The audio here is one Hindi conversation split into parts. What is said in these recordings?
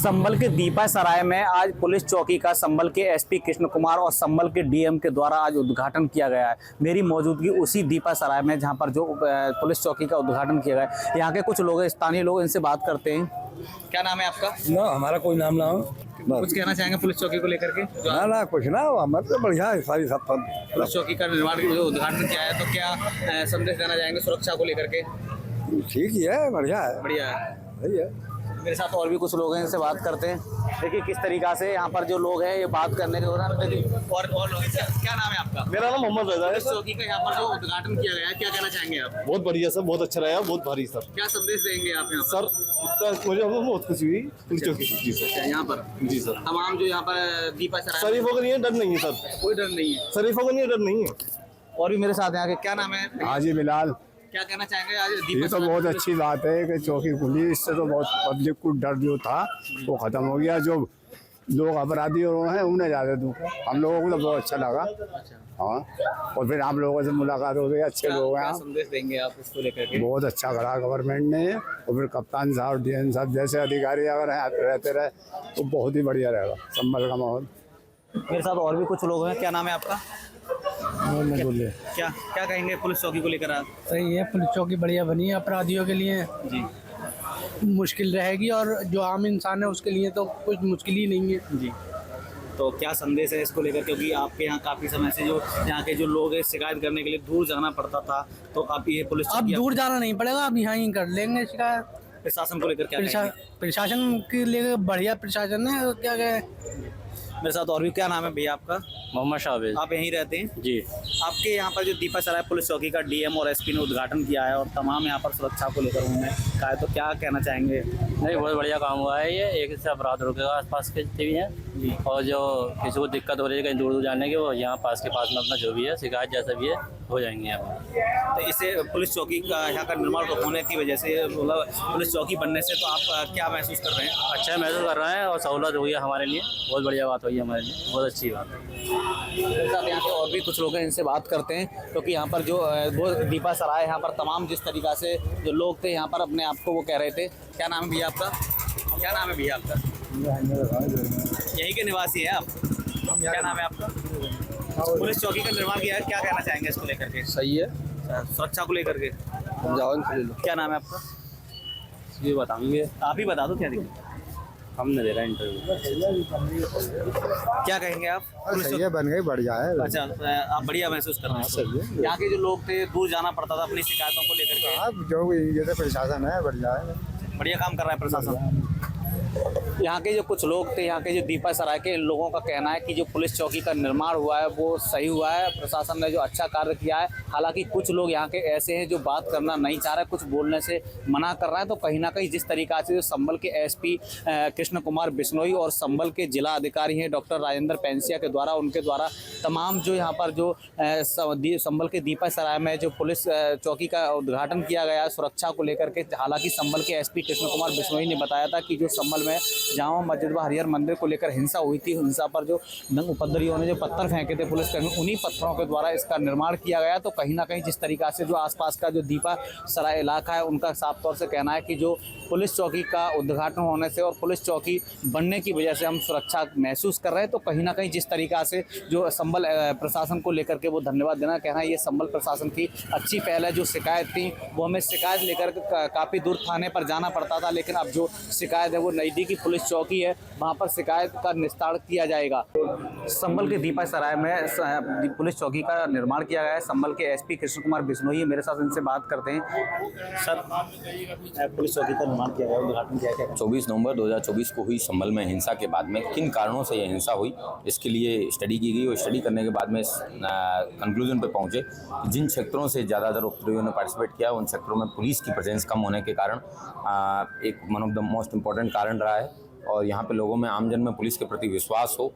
संभल के दीपा सराय में आज पुलिस चौकी का संभल के एसपी कृष्ण कुमार और संभल के डीएम के द्वारा आज उद्घाटन किया गया है। मेरी मौजूदगी उसी दीपा सराय में जहां पर जो पुलिस चौकी का उद्घाटन किया गया है। यहाँ के कुछ लोग स्थानीय लोग, इनसे बात करते हैं। क्या नाम है आपका? ना हमारा कोई नाम ना हो। कुछ कहना चाहेंगे पुलिस चौकी को लेकर के? ना ना कुछ ना, हमारे तो बढ़िया है सारी सब पुलिस चौकी का निर्माण जो उद्घाटन किया है, तो क्या संदेश देना चाहेंगे सुरक्षा को लेकर के? ठीक ही है, बढ़िया है, बढ़िया है। सही है। मेरे साथ और भी कुछ लोग हैं, इनसे बात करते हैं। देखिए किस तरीका से यहाँ पर जो लोग हैं ये बात करने के दौरान और लोग। क्या नाम है आपका? मेरा नाम मोहम्मद रजा है। पुलिस चौकी का यहाँ पर जो उद्घाटन किया गया है, क्या कहना चाहेंगे आप? बहुत बढ़िया सर, बहुत अच्छा रहा, बहुत भारी सर। क्या संदेश देंगे आप यहाँ सर इतना मुझे बहुत खुशी हुई पुलिस चौकी जी सर। यहाँ पर? जी सर। तमाम जो यहाँ पर दीपा सराय, शरीफों का नहीं है, डर नहीं है सर, कोई डर नहीं है। शरीफों का नहीं है, डर नहीं है। और भी मेरे साथ यहाँ के, क्या नाम है? हाजी बिलाल। क्या कहना चाहेंगे आज ये दीपा तो सराय बहुत पुलिस- अच्छी बात है कि चौकी खुली, इससे तो बहुत पब्लिक को डर जो था वो खत्म हो गया। जो लोग अपराधी हैं उन्हें ज्यादा दुख है, हम लोगों को तो बहुत अच्छा लगा। हाँ, और फिर आप लोगों से मुलाकात हो गई, अच्छे लोग क्या हैं। संदेश देंगे आप इसको लेकर के? बहुत अच्छा करा गवर्नमेंट ने, और फिर कप्तान साहब, डीएम साहब जैसे अधिकारी अगर यहाँ पे रहते रहे तो बहुत ही बढ़िया रहेगा संभल का माहौल। मेरे साथ और भी कुछ लोग हैं। क्या नाम है आपका? बोलिए। क्या क्या कहेंगे पुलिस चौकी को लेकर आप? सही है, पुलिस चौकी बढ़िया बनी है। अपराधियों के लिए जी मुश्किल रहेगी और जो आम इंसान है उसके लिए तो कुछ मुश्किल ही नहीं है। जी। तो क्या संदेश है इसको लेकर? क्योंकि आपके यहाँ काफी समय से जो यहाँ के जो लोग हैं शिकायत करने के लिए दूर जाना पड़ता था, तो अब ये पुलिस अब चौकी दूर जाना नहीं पड़ेगा, अब यहाँ ही कर लेंगे शिकायत। प्रशासन को लेकर क्या कहेंगे? प्रशासन के लिए बढ़िया प्रशासन है, क्या कहे। मेरे साथ और भी, क्या नाम है भैया आपका? मोहम्मद शाहबाज आप यहीं रहते हैं? जी। आपके यहाँ पर जो दीपा सराय पुलिस चौकी का डीएम और एसपी ने उद्घाटन किया है और तमाम यहाँ पर सुरक्षा को लेकर उन्होंने कहा है, तो क्या कहना चाहेंगे? नहीं, बहुत बढ़िया काम हुआ है ये। एक से अपराध रुकेगा आसपास के जितने भी हैं जी। और जो किसी को दिक्कत हो रही है कहीं दूर दूर जाने की, वो यहाँ पास के पास में अपना जो भी है शिकायत जैसा भी है हो जाएंगे यहाँ पर। तो इससे पुलिस चौकी का यहाँ का निर्माण होने की वजह से, मतलब पुलिस चौकी बनने से, तो आप क्या महसूस कर रहे हैं? अच्छा महसूस कर रहे हैं और सहूलत हुई है हमारे लिए, बहुत बढ़िया बात हुई है हमारे लिए, बहुत अच्छी बात है। मेरे साथ यहाँ पे और भी कुछ लोग हैं, इनसे बात करते हैं। क्योंकि यहाँ पर जो वो दीपा सराय, यहाँ पर तमाम जिस तरीक़ा से जो लोग थे यहाँ पर अपने आप को वो कह रहे थे। क्या नाम है भैया आपका? क्या नाम है भैया आपका? यहीं के निवासी हैं आप? क्या नाम है आपका? पुलिस चौकी का निर्माण किया है, क्या कहना चाहेंगे इसको लेकर के? सही है, सुरक्षा को लेकर के? जाओ ले लो। क्या नाम है आपका? ये बताएंगे, आप ही बता दो क्या दिक्कत? हमने दे रहा है इंटरव्यू। क्या कहेंगे आप? पुलिस सही है, बन गई, बढ़िया है। अच्छा, आप बढ़िया महसूस कर रहे हैं? सही है। यहाँ के जो लोग थे दूर जाना पड़ता था अपनी शिकायतों को लेकर के, अब जो ये तो प्रशासन है, बढ़िया है। बढ़िया काम कर रहा है प्रशासन। यहाँ के जो कुछ लोग थे, यहाँ के जो दीपा सराय के, इन लोगों का कहना है कि जो पुलिस चौकी का निर्माण हुआ है वो सही हुआ है, प्रशासन ने जो अच्छा कार्य किया है। हालांकि कुछ लोग यहाँ के ऐसे हैं जो बात करना नहीं चाह रहे, कुछ बोलने से मना कर रहे हैं। तो कहीं ना कहीं जिस तरीका से जो संभल के एसपी कृष्ण कुमार बिश्नोई और संभल के जिला अधिकारी हैं डॉक्टर राजेंद्र पेंसिया के द्वारा, उनके द्वारा तमाम जो यहाँ पर जो संभल के दीपा सराय में जो पुलिस चौकी का उद्घाटन किया गया सुरक्षा को लेकर के। हालांकि संभल के एसपी कृष्ण कुमार बिश्नोई ने बताया था कि जो संभल में जामा मस्जिद व हरिहर मंदिर को लेकर हिंसा हुई थी, हिंसा पर जो उपद्रवियों ने जो पत्थर फेंके थे पुलिसकर्मी, उन्हीं पत्थरों के द्वारा इसका निर्माण किया गया। तो कहीं ना कहीं जिस तरीका से जो आसपास का जो दीपा सराय इलाका है, उनका साफ तौर से कहना है कि जो पुलिस चौकी का उद्घाटन होने से और पुलिस चौकी बनने की वजह से हम सुरक्षा महसूस कर रहे हैं। तो कहीं ना कहीं जिस तरीका से जो संभल प्रशासन को लेकर के वो धन्यवाद देना कहना है, ये संभल प्रशासन की अच्छी पहल है। जो शिकायत थी वो हमें शिकायत लेकर काफ़ी दूर थाने पर जाना पड़ता था, लेकिन अब जो शिकायत है वो नज़दीकी पुलिस चौकी है, वहाँ पर शिकायत का निस्तारण किया जाएगा। संभल के दीपा सराय में पुलिस चौकी का निर्माण किया गया है। संभल के एसपी कृष्ण कुमार बिश्नोई मेरे साथ, इनसे बात करते हैं। सर, पुलिस चौकी का निर्माण किया गया, उद्घाटन किया गया 24 नवंबर 2024 को हुई संभल में हिंसा के बाद में किन कारणों से यह हिंसा हुई, इसके लिए स्टडी की गई और स्टडी करने के बाद में कंक्लूजन पे पहुंचे कि जिन क्षेत्रों से ज़्यादातर उपद्रवियों ने पार्टिसिपेट किया उन क्षेत्रों में पुलिस की प्रेजेंस कम होने के कारण एक one of the most important कारण रहा है। और यहाँ पे लोगों में, आमजन में पुलिस के प्रति विश्वास हो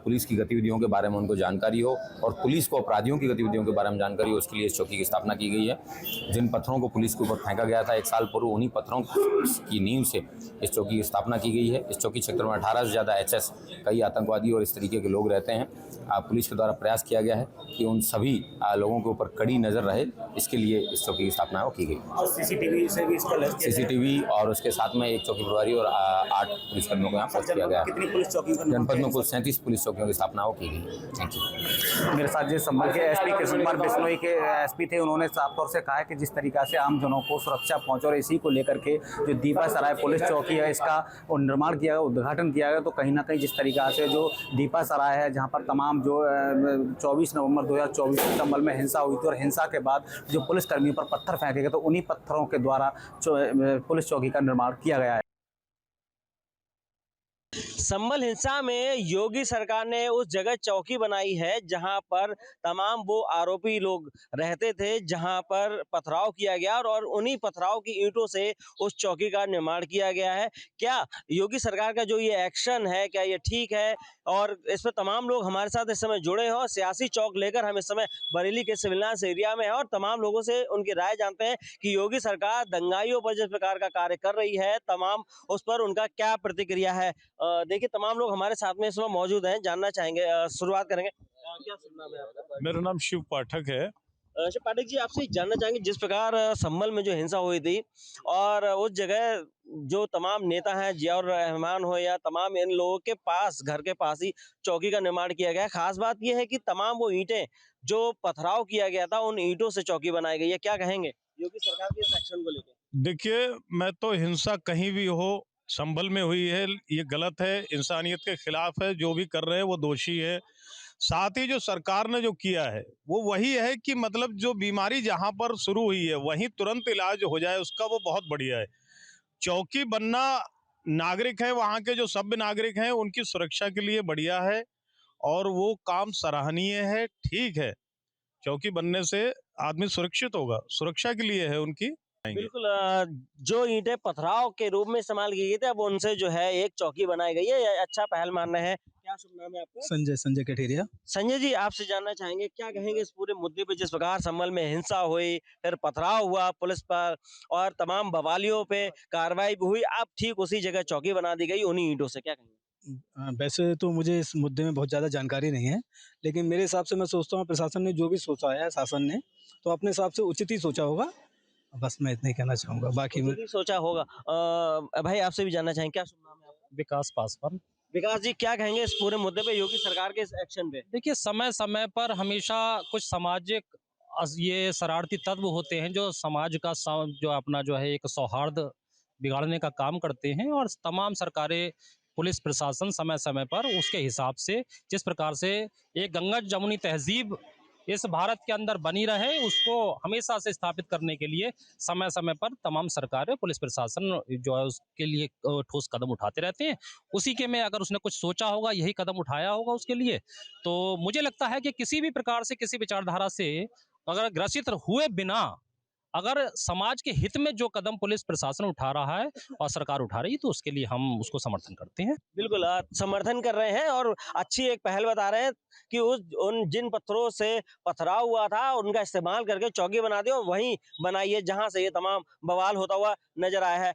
पुलिस की गतिविधियों के बारे में उनको जानकारी हो और पुलिस को अपराधियों की गतिविधियों के बारे में जानकारी हो, उसके लिए इस चौकी की स्थापना की गई है। जिन पत्थरों को पुलिस के ऊपर फेंका गया था 1 साल पूर्व, उन्हीं पत्थरों की नींव से इस चौकी की स्थापना की गई है। इस चौकी क्षेत्र में 18 से ज़्यादा HS कई आतंकवादी और इस तरीके के लोग रहते हैं। पुलिस के द्वारा प्रयास किया गया है कि उन सभी लोगों के ऊपर कड़ी नज़र रहे, इसके लिए इस चौकी की स्थापना की गई। CCTV से भी इसका अलर्ट किया गया है। CCTV और उसके साथ में 1 चौकी प्रभारी और 8 पुलिसकर्मियों को यहाँ पोस्ट किया गया है। कितनी पुलिस चौकियों का निर्माण जनपद में किया कुल 37 पुलिस चौकियों की स्थापना की गई। Thank you. मेरे साथ जो संभल के SP कृष्ण कुमार बिश्नोई के SP थे, उन्होंने साफ तौर से कहा है कि जिस तरीका से आम जनों को सुरक्षा पहुंचे और इसी को लेकर के जो दीपा सराय पुलिस चौकी है इसका निर्माण किया गया, उद्घाटन किया गया, तो कहीं ना कहीं जिस तरीका से जो दीपा सराय है जहां पर तमाम जो 24 नवंबर 2024 को संभल में हिंसा हुई थी और हिंसा के बाद जो पुलिसकर्मियों पर पत्थर फेंके गए तो उन्हीं पत्थरों के द्वारा पुलिस चौकी का निर्माण किया गया है। संभल हिंसा में योगी सरकार ने उस जगह चौकी बनाई है जहां पर तमाम वो आरोपी लोग रहते थे, जहां पर पथराव किया गया और उन्हीं पथराव की ईंटों से उस चौकी का निर्माण किया गया है। क्या योगी सरकार का जो ये एक्शन है, क्या ये ठीक है? और इस पर तमाम लोग हमारे साथ इस समय जुड़े हैं और सियासी चौक लेकर हम इस समय बरेली के सिविल लाइंस एरिया में हैं और तमाम लोगों से उनकी राय जानते हैं कि योगी सरकार दंगाइयों पर जिस प्रकार का कार्य कर रही है, तमाम उस पर उनका क्या प्रतिक्रिया है। देखिए तमाम लोग हमारे साथ में इस समय मौजूद हैं, जानना चाहेंगे। शुरुआत करेंगे। क्या नाम है आपका? मेरा नाम शिव पाठक है। शिव पाठक जी, आपसे जानना चाहेंगे जिस प्रकार संभल में जो हिंसा हुई थी और उस जगह जो तमाम नेता हैं, जियाउर रहमान हो या तमाम इन लोगों के पास, घर के पास ही चौकी का निर्माण किया गया है। खास बात यह है कि तमाम वो ईंटें जो पथराव किया गया था उन ईंटों से चौकी बनाई गई है। क्या कहेंगे योगी सरकार के इस एक्शन को लेकर? देखिए, मैं तो हिंसा कहीं भी हो, संभल में हुई है, ये गलत है, इंसानियत के खिलाफ है। जो भी कर रहे हैं वो दोषी है। साथ ही जो सरकार ने जो किया है वो वही है कि मतलब जो बीमारी जहां पर शुरू हुई है वहीं तुरंत इलाज हो जाए, उसका वो बहुत बढ़िया है। चौकी बनना, नागरिक है वहाँ के, जो सभ्य नागरिक हैं उनकी सुरक्षा के लिए बढ़िया है और वो काम सराहनीय है। ठीक है, चौकी बनने से आदमी सुरक्षित होगा, सुरक्षा के लिए है उनकी। बिल्कुल। जो ईंटें पथराव के रूप में इस्तेमाल की गई थी, अब उनसे जो है एक चौकी बनाई गई है, ये अच्छा पहल मान रहे हैं। क्या शुभ नाम है आपका? संजय कठेरिया। संजय जी, आपसे जानना चाहेंगे क्या कहेंगे इस पूरे मुद्दे पे, जिस प्रकार संभल में हिंसा हुई, फिर पथराव हुआ पुलिस पर और तमाम बवालियों पे कार्रवाई भी हुई, अब ठीक उसी जगह चौकी बना दी गई उन्हीं ईंटों से, क्या कहेंगे? वैसे तो मुझे इस मुद्दे में बहुत ज़्यादा जानकारी नहीं है, लेकिन मेरे हिसाब से मैं सोचता हूँ प्रशासन ने जो भी सोचा है, शासन ने तो अपने हिसाब से उचित ही सोचा होगा। बस मैं इतना ही कहना चाहूँगा, बाकी में भी सोचा होगा। भाई आपसे भी जानना चाहेंगे, क्या शुभ नाम है आपका? विकास पासवान। विकास जी, क्या कहेंगे इस पूरे मुद्दे पे, योगी सरकार के इस एक्शन पे? देखिए, समय समय पर हमेशा कुछ सामाजिक ये शरारती तत्व होते हैं जो समाज का जो अपना जो है एक सौहार्द बिगाड़ने का काम करते हैं और तमाम सरकारें, पुलिस प्रशासन समय समय पर उसके हिसाब से जिस प्रकार से एक गंगा जमुनी तहजीब इस भारत के अंदर बनी रहे, उसको हमेशा से स्थापित करने के लिए समय समय पर तमाम सरकारें, पुलिस प्रशासन जो है उसके लिए ठोस कदम उठाते रहते हैं। उसी के में अगर उसने कुछ सोचा होगा, यही कदम उठाया होगा उसके लिए, तो मुझे लगता है कि किसी भी प्रकार से, किसी विचारधारा से अगर ग्रसित हुए बिना अगर समाज के हित में जो कदम पुलिस प्रशासन उठा रहा है और सरकार उठा रही है, तो उसके लिए हम उसको समर्थन करते हैं। बिल्कुल समर्थन कर रहे हैं और अच्छी एक पहल बता रहे हैं कि उन जिन पत्थरों से पथराव हुआ था उनका इस्तेमाल करके चौकी बना दी और वहीं बनाई है जहां से ये तमाम बवाल होता हुआ नजर आया है।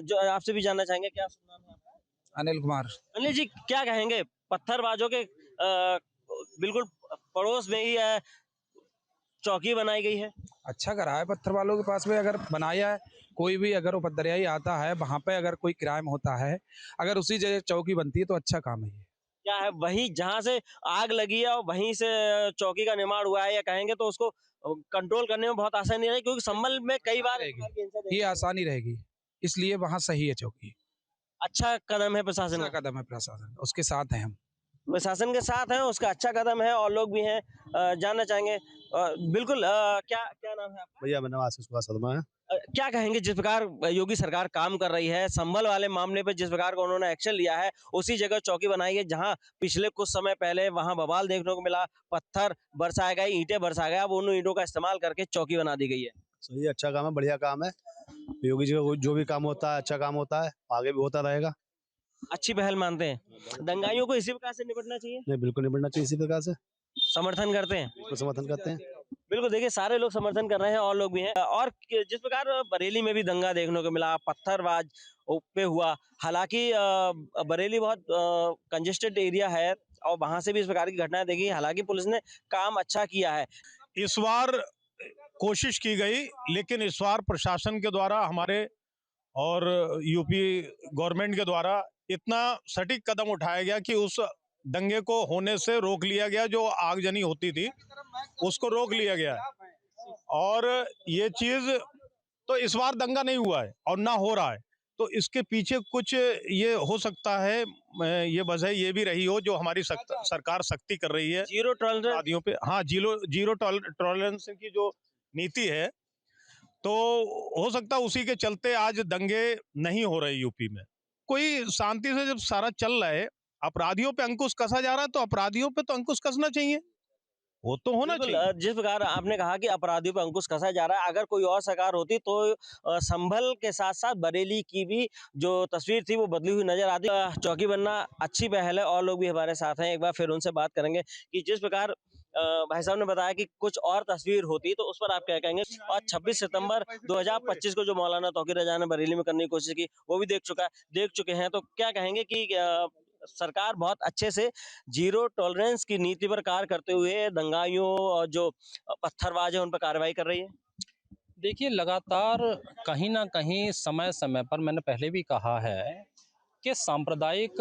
जो आपसे भी जानना चाहेंगे, क्या नाम है आपका? अनिल कुमार। अनिल जी, क्या कहेंगे पत्थरबाजों के बिल्कुल पड़ोस में ही चौकी बनाई गई है? अच्छा करा है, पत्थर वालों के पास में अगर बनाया है, कोई भी अगर उपद्रवी आता है वहाँ पे, अगर कोई क्राइम होता है, अगर उसी जगह चौकी बनती है तो अच्छा काम है ये। क्या है, वहीं जहाँ से आग लगी है और वहीं से चौकी का निर्माण हुआ है, या कहेंगे तो उसको कंट्रोल करने में बहुत आसानी है, क्योंकि संभल में कई बार ये आसानी रहेगी, इसलिए वहाँ सही है चौकी। अच्छा कदम है प्रशासन, अच्छा कदम है प्रशासन, उसके साथ हैं हम, प्रशासन के साथ हैं, उसका अच्छा कदम है और लोग भी हैं। जानना चाहेंगे बिल्कुल। क्या क्या नाम है आपका? भैया, मेरा आशीष कुमार शर्मा है। क्या कहेंगे जिस प्रकार योगी सरकार काम कर रही है, संभल वाले मामले पे जिस प्रकार का उन्होंने एक्शन लिया है, उसी जगह चौकी बनाई है जहां पिछले कुछ समय पहले वहां बवाल देखने को मिला, पत्थर बरसाए गए, ईंटें बरसाए गए, अब उन ईंटों का इस्तेमाल करके चौकी बना दी गई है। सही, अच्छा काम है, बढ़िया काम है। योगी जी का जो भी काम होता है अच्छा काम होता है, आगे भी होता रहेगा। अच्छी पहल मानते हैं। दंगाइयों को इसी प्रकार से निपटना चाहिए, नहीं बिल्कुल निपटना चाहिए इसी प्रकार से, समर्थन करते हैं। बिल्कुल समर्थन करते हैं। बिल्कुल, देखिए सारे लोग समर्थन कर रहे हैं और लोग भी हैं। और जिस प्रकार बरेली में भी दंगा देखने को मिला, पत्थरबाज पे हुआ, हालांकि बरेली बहुत कंजेस्टेड एरिया है और वहां से भी इस प्रकार की घटनाएं देखी, हालांकि पुलिस ने काम अच्छा किया है। इस बार कोशिश की गई, लेकिन इस बार प्रशासन के द्वारा हमारे और यूपी गवर्नमेंट के द्वारा इतना सटीक कदम उठाया गया कि उस दंगे को होने से रोक लिया गया। जो आगजनी होती थी उसको रोक लिया गया है, और ये चीज तो इस बार दंगा नहीं हुआ है और ना हो रहा है। तो इसके पीछे कुछ ये हो सकता है, ये वजह ये भी रही हो जो हमारी सरकार सख्ती कर रही है जीरो टॉलरेंस अपराधियों पे। हाँ, जीरो टॉलरेंस की जो नीति है, तो हो सकता है उसी के चलते आज दंगे नहीं हो रहे यूपी में। कोई शांति से जब सारा चल रहा है, अपराधियों पे अंकुश कसा जा रहा है, तो अपराधियों पे तो अंकुश कसना चाहिए, वो तो होना बिल्कुल, चाहिए। जिस प्रकार आपने कहा कि अपराधियों पर अंकुश कसा जा रहा है, अगर कोई और सरकार होती तो संभल के साथ साथ बरेली की भी जो तस्वीर थी वो बदली हुई नजर आती। चौकी बनना अच्छी पहल है और लोग भी हमारे साथ हैं, एक बार फिर उनसे बात करेंगे कि जिस प्रकार भाई साहब ने बताया कि कुछ और तस्वीर होती तो उस पर आप क्या कहेंगे। और 26 सितंबर 2025 को जो मौलाना तौकीर रजा ने बरेली में करने की कोशिश की वो भी देख चुके हैं, तो क्या कहेंगे कि सरकार बहुत अच्छे से जीरो टॉलरेंस की नीति पर कार्य करते हुए दंगाइयों और जो पत्थरबाज है उन पर कार्रवाई कर रही है। देखिए, लगातार कहीं ना कहीं समय समय पर मैंने पहले भी कहा है कि सांप्रदायिक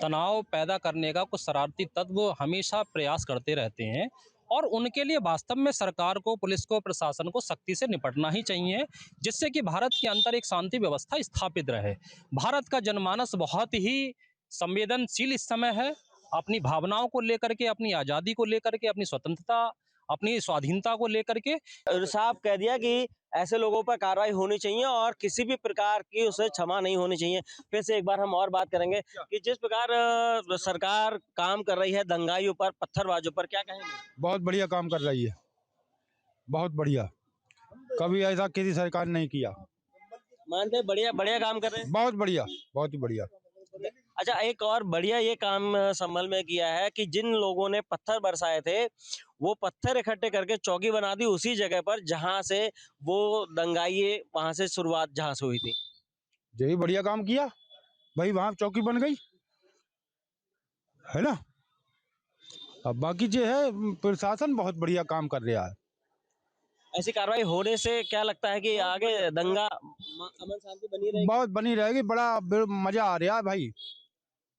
तनाव पैदा करने का कुछ शरारती तत्व हमेशा प्रयास करते रहते हैं, और उनके लिए वास्तव में सरकार को, पुलिस को, प्रशासन को सख्ती से निपटना ही चाहिए, जिससे कि भारत के अंदर एक शांति व्यवस्था स्थापित रहे। भारत का जनमानस बहुत ही संवेदनशील इस समय है, अपनी भावनाओं को लेकर के, अपनी आज़ादी को लेकर के, अपनी स्वतंत्रता, अपनी स्वाधीनता को लेकर के। साफ कह दिया कि ऐसे लोगों पर कार्रवाई होनी चाहिए और किसी भी प्रकार की उसे क्षमा नहीं होनी चाहिए। फिर से एक बार हम और बात करेंगे कि जिस प्रकार सरकार काम कर रही है दंगाइयों पर, पत्थरबाजों पर, क्या कहेंगे। बहुत बढ़िया काम कर रही है, बहुत बढ़िया, कभी ऐसा किसी सरकार ने नहीं किया। मानते हैं बढ़िया बढ़िया काम कर रहे हैं। बहुत बढ़िया, बहुत ही बढ़िया। अच्छा, एक और बढ़िया ये काम संभल में किया है कि जिन लोगों ने पत्थर बरसाए थे वो पत्थर इकट्ठे करके चौकी बना दी उसी जगह पर जहां से वो दंगाइये, वहां से शुरुआत जहां से हुई थी। यही बढ़िया काम किया भाई, वहां चौकी बन गई है ना। अब बाकी जो है प्रशासन बहुत बढ़िया काम कर रहा है। ऐसी कार्रवाई होने से क्या लगता है कि आगे दंगा अमन शांति बनी रहेगी। बहुत बनी रहेगी, बड़ा मजा आ रहा है भाई,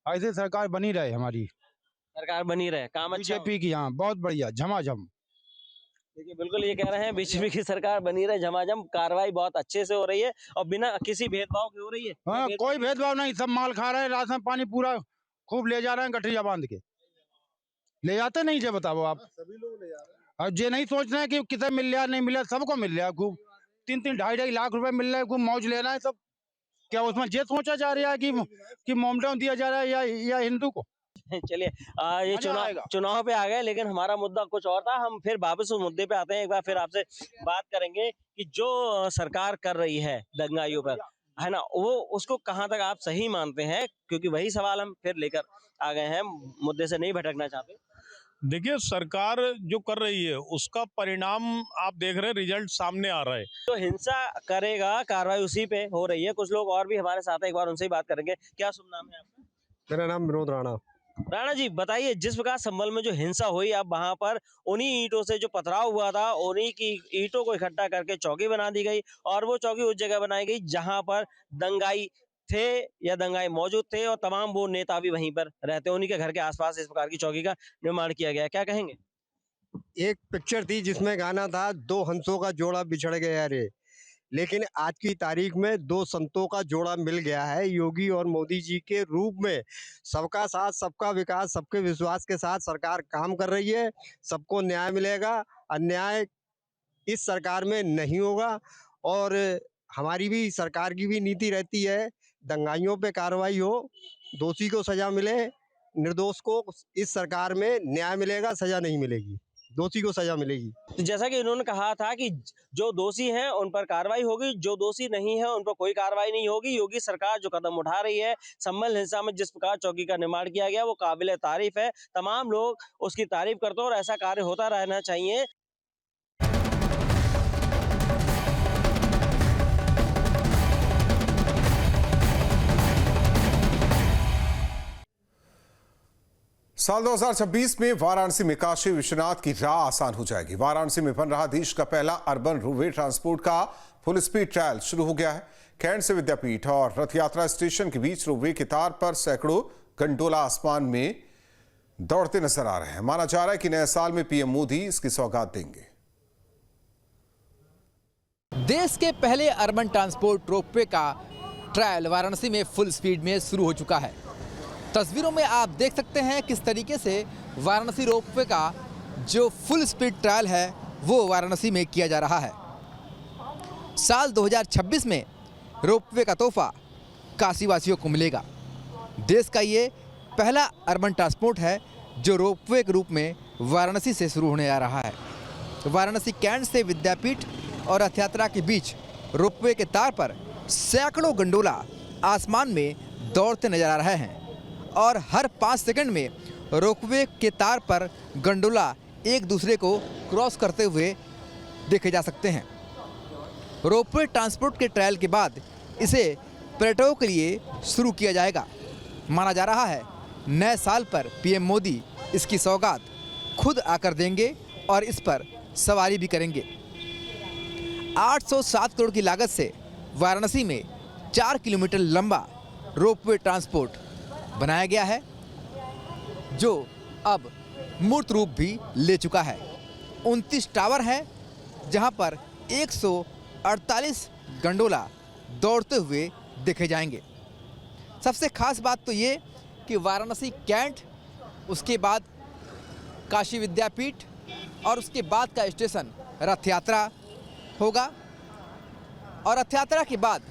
ऐसे सरकार बनी रहे, हमारी सरकार बनी रहे, काम अच्छा हो। बीजेपी की। यहाँ बहुत बढ़िया, झमाझम। देखिए, बिल्कुल ये कह रहे हैं बीजेपी की सरकार बनी रहे, झमाझम, कार्रवाई बहुत अच्छे से हो रही है और बिना किसी भेदभाव के हो रही है। हाँ, कोई भेदभाव नहीं, सब माल खा रहे हैं, राशन पानी पूरा खूब ले जा रहे हैं, गठरिया बांध के ले जाते नहीं। जे बताओ आप, सभी लोग ले जा रहे हैं। और जे नहीं सोच रहे हैं कि किसे मिल रहा नहीं मिल रहा, सबको मिल रहा है खूब, 3-3, 2.5 लाख रुपए मिल रहे हैं, खूब मौज ले रहा है सब। क्या उसमें ये सोचा जा रहा है कि मोमडन दिया जा रहा है या हिंदू को। चलिए, ये चुनाव पे आ गए, लेकिन हमारा मुद्दा कुछ और था। हम फिर वापस उस मुद्दे पे आते हैं, एक बार फिर आपसे बात करेंगे कि जो सरकार कर रही है दंगाइयों पर, है ना, वो उसको कहाँ तक आप सही मानते हैं, क्योंकि वही सवाल हम फिर लेकर आ गए हैं, मुद्दे से नहीं भटकना चाहते। देखिए, सरकार जो कर रही है उसका परिणाम आप देख रहे हैं, रिजल्ट सामने आ रहा है। तो हिंसा करेगा, कार्रवाई उसी पे हो रही है। कुछ लोग और भी हमारे साथ हैं, एक बार उनसे ही बात करेंगे। क्या शुभ नाम है आपका। मेरा नाम विनोद राणा। राणा जी, बताइए, जिस प्रकार संभल में जो हिंसा हुई, अब वहां पर उन्हीं ईंटों से जो पथराव हुआ था, उन्हीं की ईंटों को इकट्ठा करके चौकी बना दी गई और वो चौकी उस जगह बनाई गई जहां पर दंगाई थे या दंगाई मौजूद थे और तमाम वो नेता भी वहीं पर रहते, उन्हीं के घर के आसपास इस प्रकार की चौकी का निर्माण किया गया। क्या कहेंगे। एक पिक्चर थी जिसमें गाना था, 2 हंसों का जोड़ा बिछड़ गया रे, लेकिन आज की तारीख में 2 संतों का जोड़ा मिल गया है, योगी और मोदी जी के रूप में। सबका साथ, सबका विकास, सबके विश्वास के साथ सरकार काम कर रही है, सबको न्याय मिलेगा। अन्याय इस सरकार में नहीं होगा और हमारी भी, सरकार की भी नीति रहती है, दंगाइयों पे कार्रवाई हो, दोषी को सजा मिले, निर्दोष को इस सरकार में न्याय मिलेगा, सजा नहीं मिलेगी। दोषी को सजा मिलेगी। तो जैसा कि उन्होंने कहा था कि जो दोषी हैं उन पर कार्रवाई होगी, जो दोषी नहीं है उन पर कोई कार्रवाई नहीं होगी। योगी सरकार जो कदम उठा रही है, सम्मल हिंसा में जिस प्रकार चौकी का निर्माण किया गया वो काबिले तारीफ है। तमाम लोग उसकी तारीफ करते हैं और ऐसा कार्य होता रहना चाहिए। साल 2026 में वाराणसी में काशी विश्वनाथ की राह आसान हो जाएगी। वाराणसी में बन रहा देश का पहला अर्बन रोपवे ट्रांसपोर्ट का फुल स्पीड ट्रायल शुरू हो गया है। कैंट से विद्यापीठ और रथ यात्रा स्टेशन के बीच रोपवे के तार पर सैकड़ों गंडोला आसमान में दौड़ते नजर आ रहे हैं। माना जा रहा है कि नए साल में पीएम मोदी इसकी सौगात देंगे। देश के पहले अर्बन ट्रांसपोर्ट रोपवे का ट्रायल वाराणसी में फुल स्पीड में शुरू हो चुका है। तस्वीरों में आप देख सकते हैं किस तरीके से वाराणसी रोपवे का जो फुल स्पीड ट्रायल है वो वाराणसी में किया जा रहा है। साल 2026 में रोपवे का तोहफा काशी वासियों को मिलेगा। देश का ये पहला अर्बन ट्रांसपोर्ट है जो रोपवे के रूप में वाराणसी से शुरू होने जा रहा है। वाराणसी कैंट से विद्यापीठ और रथ यात्रा के बीच रोपवे के तार पर सैकड़ों गंडोला आसमान में दौड़ते नजर आ रहे हैं और हर 5 सेकंड में रोपवे के तार पर गंडोला एक दूसरे को क्रॉस करते हुए देखे जा सकते हैं। रोपवे ट्रांसपोर्ट के ट्रायल के बाद इसे पर्यटकों के लिए शुरू किया जाएगा। माना जा रहा है नए साल पर पीएम मोदी इसकी सौगात खुद आकर देंगे और इस पर सवारी भी करेंगे। 807 करोड़ की लागत से वाराणसी में 4 किलोमीटर लंबा रोपवे ट्रांसपोर्ट बनाया गया है जो अब मूर्त रूप भी ले चुका है। 29 टावर है जहां पर 148 गंडोला दौड़ते हुए देखे जाएंगे। सबसे खास बात तो ये कि वाराणसी कैंट, उसके बाद काशी विद्यापीठ और उसके बाद का स्टेशन रथ यात्रा होगा और रथ यात्रा के बाद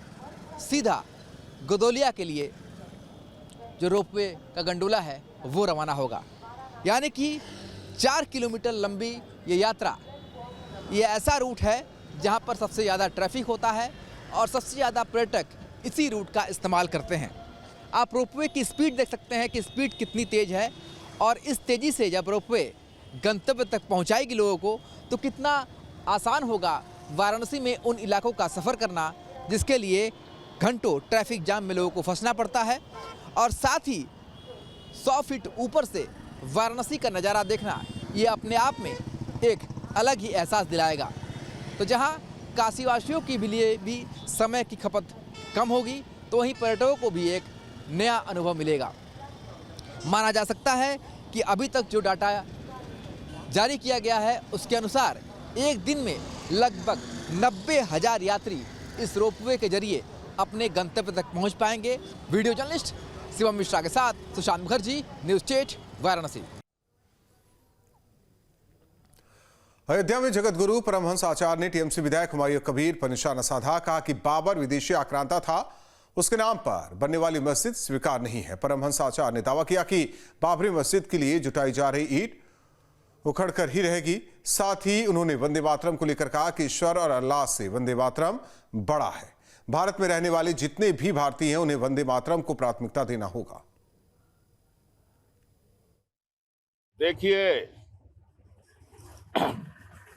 सीधा गदोलिया के लिए जो रोपवे का गंडोला है वो रवाना होगा। यानी कि 4 किलोमीटर लंबी ये यात्रा, ये ऐसा रूट है जहां पर सबसे ज़्यादा ट्रैफिक होता है और सबसे ज़्यादा पर्यटक इसी रूट का इस्तेमाल करते हैं। आप रोपवे की स्पीड देख सकते हैं कि स्पीड कितनी तेज़ है और इस तेज़ी से जब रोपवे गंतव्य तक पहुंचाएगी लोगों को तो कितना आसान होगा वाराणसी में उन इलाकों का सफ़र करना जिसके लिए घंटों ट्रैफिक जाम में लोगों को फंसना पड़ता है। और साथ ही 100 फीट ऊपर से वाराणसी का नज़ारा देखना ये अपने आप में एक अलग ही एहसास दिलाएगा। तो जहां काशीवासियों के लिए भी समय की खपत कम होगी तो वहीं पर्यटकों को भी एक नया अनुभव मिलेगा। माना जा सकता है कि अभी तक जो डाटा जारी किया गया है उसके अनुसार एक दिन में लगभग 90,000 यात्री इस रोपवे के जरिए अपने गंतव्य तक पहुंच पाएंगे। वीडियो जर्नलिस्ट शिवम मिश्रा के साथ सुशांत मुखर्जी, न्यूज़ 8 वाराणसी। अयोध्या में जगत गुरु परमहंस आचार्य ने टीएमसी विधायक हुमायूं कबीर पर निशाना साधा। कहा कि बाबर विदेशी आक्रांता था, उसके नाम पर बनने वाली मस्जिद स्वीकार नहीं है। परमहंस आचार्य ने दावा किया कि बाबरी मस्जिद के लिए जुटाई जा रही ईंट उखड़ कर ही रहेगी। साथ ही उन्होंने वंदे मातरम को लेकर कहा कि ईश्वर और अल्लाह से वंदे मातरम बड़ा है। भारत में रहने वाले जितने भी भारतीय हैं उन्हें वंदे मातरम को प्राथमिकता देना होगा। देखिए,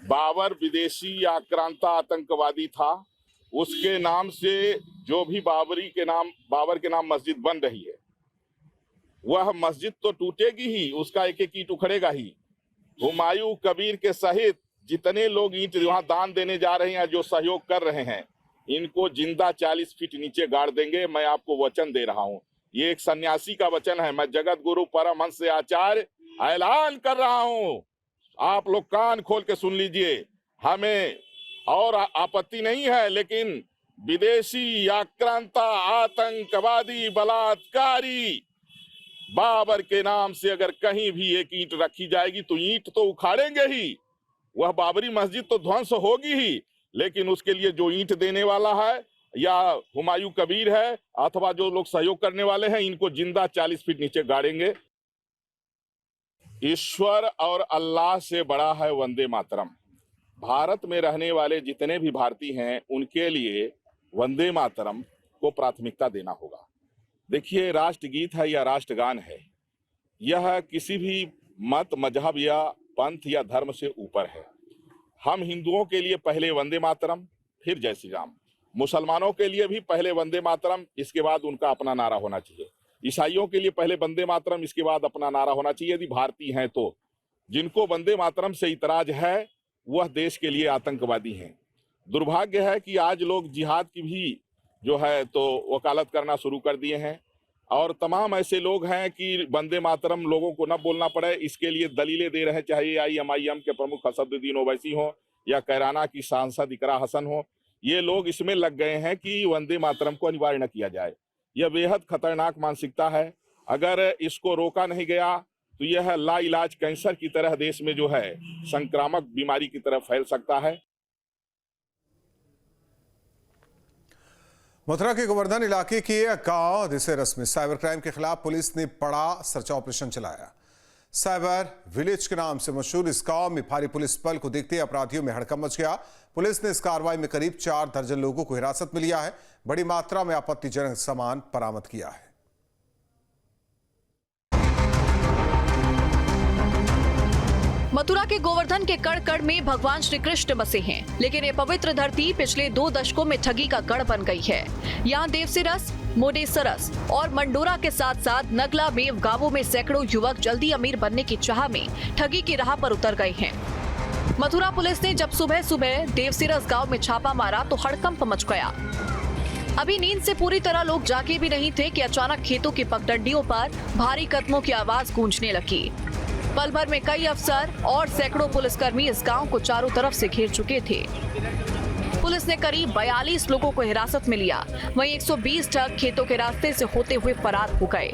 बाबर विदेशी आक्रांता आतंकवादी था। उसके नाम से जो भी बाबर के नाम मस्जिद बन रही है वह मस्जिद तो टूटेगी ही, उसका एक एक ईंट उखड़ेगा ही। हुमायूं कबीर के सहित जितने लोग ईंट वहां दान देने जा रहे हैं, जो सहयोग कर रहे हैं, इनको जिंदा 40 फीट नीचे गाड़ देंगे। मैं आपको वचन दे रहा हूं, ये एक सन्यासी का वचन है। मैं जगत गुरु परमहंस आचार्य ऐलान कर रहा हूं, आप लोग कान खोल के सुन लीजिए। हमें और आपत्ति नहीं है, लेकिन विदेशी आक्रांता आतंकवादी बलात्कारी बाबर के नाम से अगर कहीं भी एक ईंट रखी जाएगी तो ईंट तो उखाड़ेंगे ही, वह बाबरी मस्जिद तो ध्वंस होगी ही, लेकिन उसके लिए जो ईंट देने वाला है या हुमायूं कबीर है अथवा जो लोग सहयोग करने वाले हैं, इनको जिंदा 40 फीट नीचे गाड़ेंगे। ईश्वर और अल्लाह से बड़ा है वंदे मातरम। भारत में रहने वाले जितने भी भारतीय हैं उनके लिए वंदे मातरम को प्राथमिकता देना होगा। देखिए, राष्ट्रगीत है या राष्ट्रगान है, यह किसी भी मत, मजहब या पंथ या धर्म से ऊपर है। हम हिंदुओं के लिए पहले वंदे मातरम, फिर जय श्री राम। मुसलमानों के लिए भी पहले वंदे मातरम, इसके बाद उनका अपना नारा होना चाहिए। ईसाइयों के लिए पहले वंदे मातरम, इसके बाद अपना नारा होना चाहिए यदि भारतीय हैं तो। जिनको वंदे मातरम से इतराज है वह देश के लिए आतंकवादी हैं। दुर्भाग्य है कि आज लोग जिहाद की भी जो है तो वकालत करना शुरू कर दिए हैं और तमाम ऐसे लोग हैं कि वंदे मातरम लोगों को न बोलना पड़े इसके लिए दलीलें दे रहे हैं, चाहे IMIM के प्रमुख असदुद्दीन ओवैसी हो या कैराना की सांसद इकरा हसन हो। ये लोग इसमें लग गए हैं कि वंदे मातरम को अनिवार्य न किया जाए। यह बेहद खतरनाक मानसिकता है। अगर इसको रोका नहीं गया तो यह लाइलाज कैंसर की तरह देश में जो है संक्रामक बीमारी की तरह फैल सकता है। मथुरा के गोवर्धन इलाके के गांव दिसेरस में साइबर क्राइम के खिलाफ पुलिस ने बड़ा सर्च ऑपरेशन चलाया। साइबर विलेज के नाम से मशहूर इस गांव में भारी पुलिस बल को देखते अपराधियों में हड़कंप मच गया। पुलिस ने इस कार्रवाई में करीब 4 दर्जन लोगों को हिरासत में लिया है। बड़ी मात्रा में आपत्तिजनक सामान बरामद किया है। मथुरा के गोवर्धन के कड़ कड़ में भगवान श्री कृष्ण बसे हैं, लेकिन ये पवित्र धरती पिछले 2 दशकों में ठगी का गढ़ बन गई है। यहाँ देवसिरस, मोडेसरस और मंडोरा के साथ साथ नगला में गांवों में सैकड़ों युवक जल्दी अमीर बनने की चाह में ठगी की राह पर उतर गए हैं। मथुरा पुलिस ने जब सुबह सुबह देवसिरस गांव में छापा मारा तो हड़कंप मच गया। अभी नींद से पूरी तरह लोग जागे भी नहीं थे कि अचानक खेतों की पगडंडियों पर भारी कदमों की आवाज गूंजने लगी। पल भर में कई अफसर और सैकड़ों पुलिसकर्मी इस गांव को चारों तरफ से घेर चुके थे। पुलिस ने करीब 42 लोगों को हिरासत में लिया। वहीं 120 ठग खेतों के रास्ते से होते हुए फरार हो गए।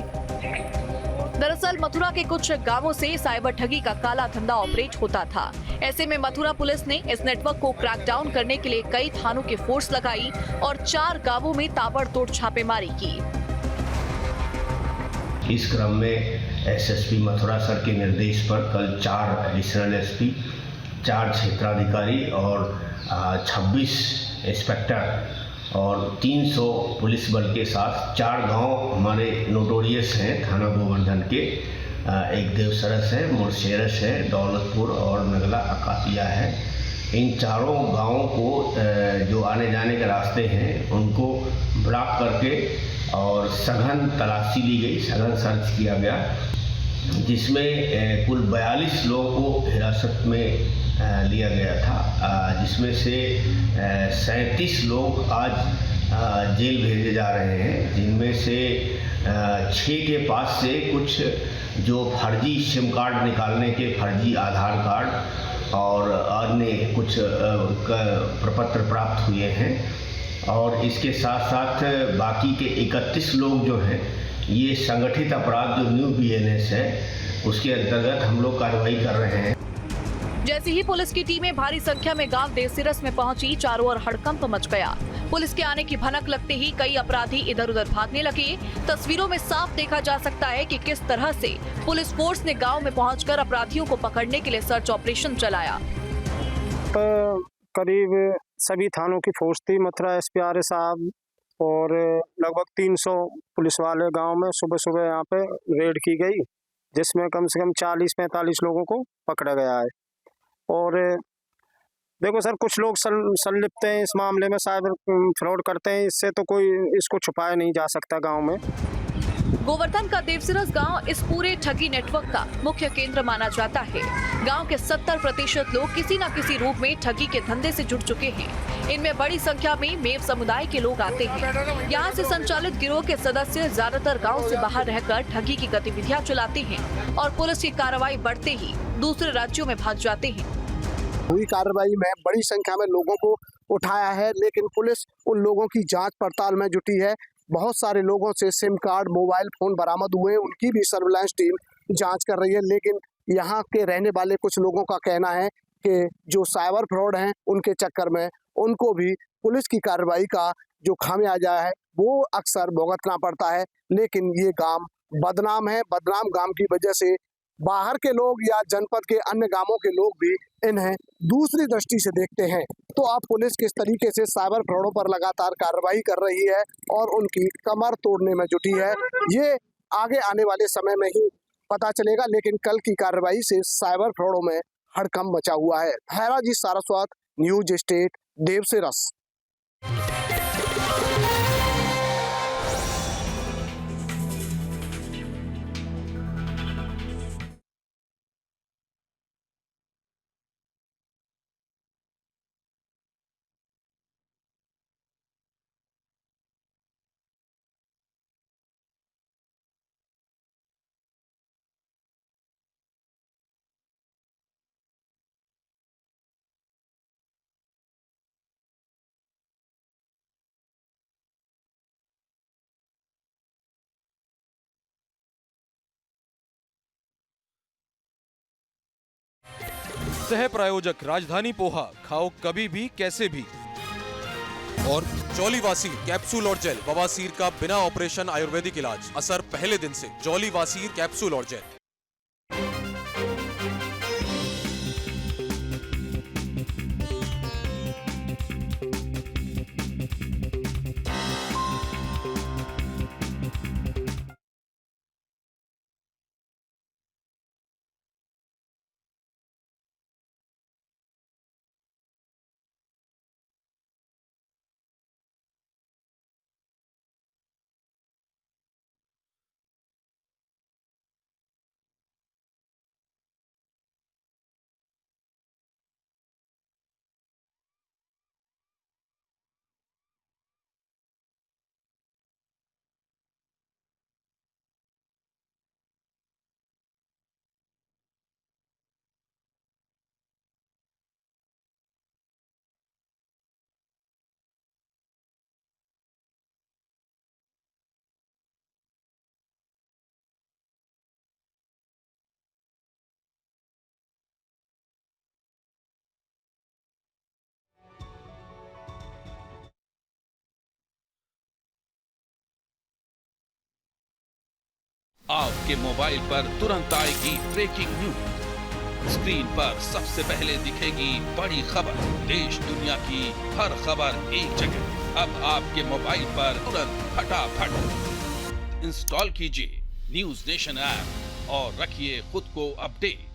दरअसल मथुरा के कुछ गांवों से साइबर ठगी का काला धंधा ऑपरेट होता था। ऐसे में मथुरा पुलिस ने इस नेटवर्क को क्रैकडाउन करने के लिए कई थानों की फोर्स लगाई और 4 गांवों में ताबड़तोड़ छापेमारी की। इस क्रम में SSP मथुरा सर के निर्देश पर कल 4 एडिशनल SP, 4 क्षेत्राधिकारी और 26 इंस्पेक्टर और 300 पुलिस बल के साथ 4 गांव हमारे नोटोरियस हैं थाना गोवर्धन के। एक देवसरस है, मुरसेरस है, दौलतपुर और नगला अकातिया है। इन चारों गांवों को जो आने जाने के रास्ते हैं उनको ब्लॉक करके और सघन तलाशी ली गई, सघन सर्च किया गया, जिसमें कुल 42 लोगों को हिरासत में लिया गया था, जिसमें से 37 लोग आज जेल भेजे जा रहे हैं, जिनमें से 6 के पास से कुछ जो फर्जी सिम कार्ड निकालने के फर्जी आधार कार्ड और अन्य कुछ प्रपत्र प्राप्त हुए हैं। और इसके साथ साथ बाकी के 31 लोग जो हैं ये संगठित अपराध जो न्यू BNS है उसके अंतर्गत हम लोग कार्रवाई कर रहे हैं। जैसे ही पुलिस की टीमें भारी संख्या में गांव देवसिरस में पहुंची, चारों ओर हड़कंप मच गया। पुलिस के आने की भनक लगते ही कई अपराधी इधर उधर भागने लगे। तस्वीरों में साफ देखा जा सकता है कि किस तरह से पुलिस फोर्स ने गांव में पहुंचकर अपराधियों को पकड़ने के लिए सर्च ऑपरेशन चलाया। करीब सभी थानों की फोर्स थी। मथुरा SP आर्य साहब और लगभग 300 पुलिस वाले गांव में सुबह सुबह यहाँ पे रेड की गई, जिसमें कम से कम 40-45 लोगों को पकड़ा गया है। और देखो सर, कुछ लोग संलिप्त हैं इस मामले में, साइबर फ्रॉड करते हैं, इससे तो कोई इसको छुपाया नहीं जा सकता गांव में। गोवर्धन का देवसिरस गांव इस पूरे ठगी नेटवर्क का मुख्य केंद्र माना जाता है। गांव के 70% लोग किसी न किसी रूप में ठगी के धंधे से जुड़ चुके हैं। इनमें बड़ी संख्या में मेव समुदाय के लोग आते हैं। यहाँ से संचालित गिरोह के सदस्य ज्यादातर गांव से बाहर रहकर ठगी की गतिविधियाँ चलाते हैं और पुलिस की कार्रवाई बढ़ते ही दूसरे राज्यों में भाग जाते हैं। हुई कार्रवाई में बड़ी संख्या में लोगों को उठाया है, लेकिन पुलिस उन लोगों की जांच पड़ताल में जुटी है। बहुत सारे लोगों से सिम कार्ड, मोबाइल फोन बरामद हुए, उनकी भी सर्विलांस टीम जांच कर रही है। लेकिन यहाँ के रहने वाले कुछ लोगों का कहना है कि जो साइबर फ्रॉड हैं उनके चक्कर में उनको भी पुलिस की कार्रवाई का जो खामियाजा है वो अक्सर भुगतना पड़ता है। लेकिन ये गांव बदनाम है। बदनाम गांव की वजह से बाहर के लोग या जनपद के अन्य गांवों के लोग भी इन्हें दूसरी दृष्टि से देखते हैं। तो अब पुलिस किस तरीके से साइबर फ्रॉडों पर लगातार कार्रवाई कर रही है और उनकी कमर तोड़ने में जुटी है, ये आगे आने वाले समय में ही पता चलेगा। लेकिन कल की कार्रवाई से साइबर फ्रॉडों में हड़कंप मचा हुआ है। हैराजी सारस्वत, न्यूज स्टेट, देवसिरस। सह प्रायोजक राजधानी पोहा, खाओ कभी भी कैसे भी। और जॉलीवासीर कैप्सूल और जेल, बवासीर का बिना ऑपरेशन आयुर्वेदिक इलाज, असर पहले दिन से। जॉलीवासीर कैप्सूल और जेल। आपके मोबाइल पर तुरंत आएगी ब्रेकिंग न्यूज। स्क्रीन पर सबसे पहले दिखेगी बड़ी खबर, देश दुनिया की हर खबर एक जगह। अब आपके मोबाइल पर तुरंत फटाफट इंस्टॉल कीजिए न्यूज नेशन ऐप और रखिए खुद को अपडेट।